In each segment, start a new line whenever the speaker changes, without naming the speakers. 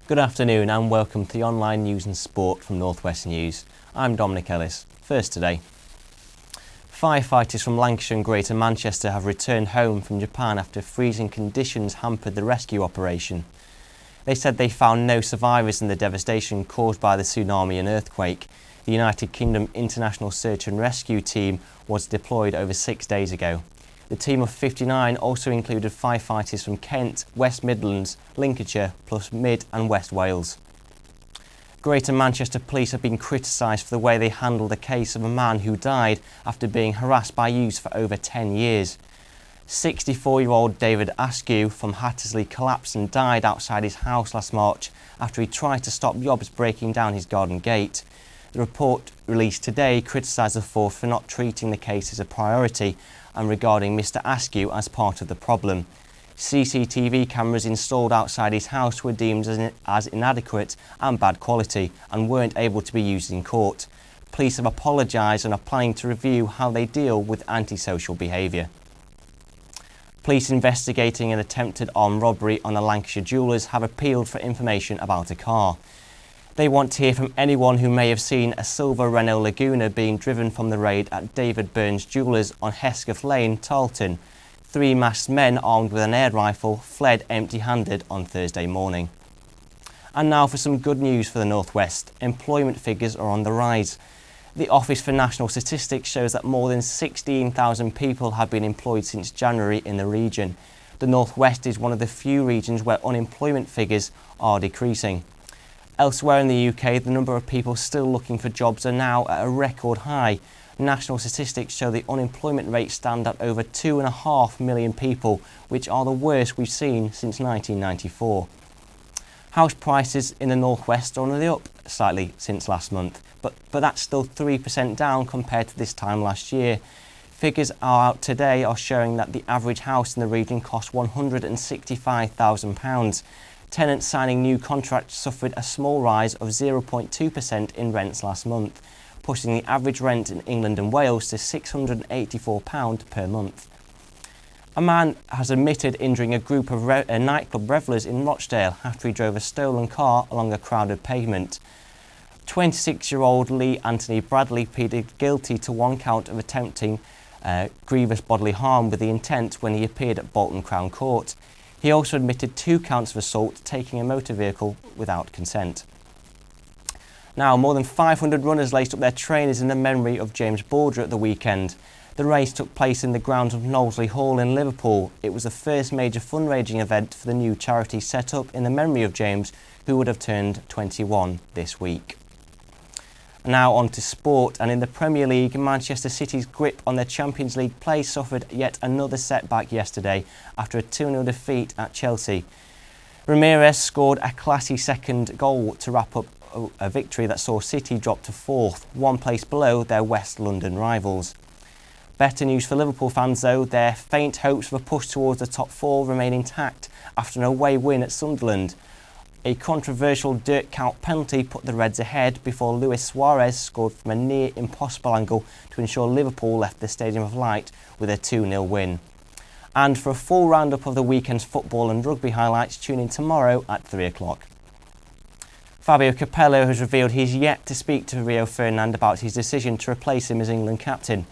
Good afternoon and welcome to the online news and sport from North West News. I'm Dominic Ellis. First today. Firefighters from Lancashire and Greater Manchester have returned home from Japan after freezing conditions hampered the rescue operation. They said they found no survivors in the devastation caused by the tsunami and earthquake. The United Kingdom International Search and Rescue Team was deployed over 6 days ago. The team of 59 also included firefighters from Kent, West Midlands, Lincolnshire, plus Mid and West Wales. Greater Manchester Police have been criticised for the way they handled the case of a man who died after being harassed by youths for over 10 years. 64-year-old David Askew from Hattersley collapsed and died outside his house last March after he tried to stop yobs breaking down his garden gate. The report released today criticised the force for not treating the case as a priority and regarding Mr Askew as part of the problem. CCTV cameras installed outside his house were deemed as inadequate and bad quality and weren't able to be used in court. Police have apologised and are planning to review how they deal with antisocial behaviour. Police investigating an attempted armed robbery on a Lancashire jewellers have appealed for information about a car. They want to hear from anyone who may have seen a silver Renault Laguna being driven from the raid at David Burns Jewellers on Hesketh Lane, Tarleton. 3 masked men armed with an air rifle fled empty-handed on Thursday morning. And now for some good news for the North West. Employment figures are on the rise. The Office for National Statistics shows that more than 16,000 people have been employed since January in the region. The North West is one of the few regions where unemployment figures are decreasing. Elsewhere in the UK, the number of people still looking for jobs are now at a record high. National statistics show the unemployment rate stand at over 2.5 million people, which are the worst we've seen since 1994. House prices in the North West are on the up slightly since last month, but that's still 3% down compared to this time last year. Figures are out today are showing that the average house in the region cost £165,000. Tenants signing new contracts suffered a small rise of 0.2% in rents last month, pushing the average rent in England and Wales to £684 per month. A man has admitted injuring a group of nightclub revellers in Rochdale after he drove a stolen car along a crowded pavement. 26-year-old Lee Anthony Bradley pleaded guilty to 1 count of attempting grievous bodily harm with the intent when he appeared at Bolton Crown Court. He also admitted 2 counts of assault, taking a motor vehicle without consent. Now, more than 500 runners laced up their trainers in the memory of James Border at the weekend. The race took place in the grounds of Knowsley Hall in Liverpool. It was the first major fundraising event for the new charity set up in the memory of James, who would have turned 21 this week. Now on to sport, and in the Premier League, Manchester City's grip on their Champions League place suffered yet another setback yesterday after a 2-0 defeat at Chelsea. Ramirez scored a classy second goal to wrap up a victory that saw City drop to 4th, 1 place below their West London rivals. Better news for Liverpool fans though, their faint hopes of a push towards the top 4 remain intact after an away win at Sunderland. A controversial Dirk Kuyt penalty put the Reds ahead before Luis Suarez scored from a near impossible angle to ensure Liverpool left the Stadium of Light with a 2-0 win. And for a full roundup of the weekend's football and rugby highlights, tune in tomorrow at 3 o'clock. Fabio Capello has revealed he's yet to speak to Rio Ferdinand about his decision to replace him as England captain.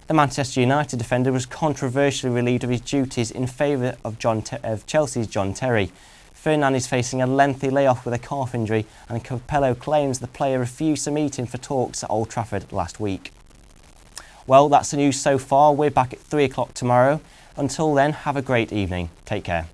The Manchester United defender was controversially relieved of his duties in favour of Chelsea's John Terry. Ferdinand is facing a lengthy layoff with a calf injury, and Capello claims the player refused to meet him for talks at Old Trafford last week. Well, that's the news so far. We're back at 3 o'clock tomorrow. Until then, have a great evening. Take care.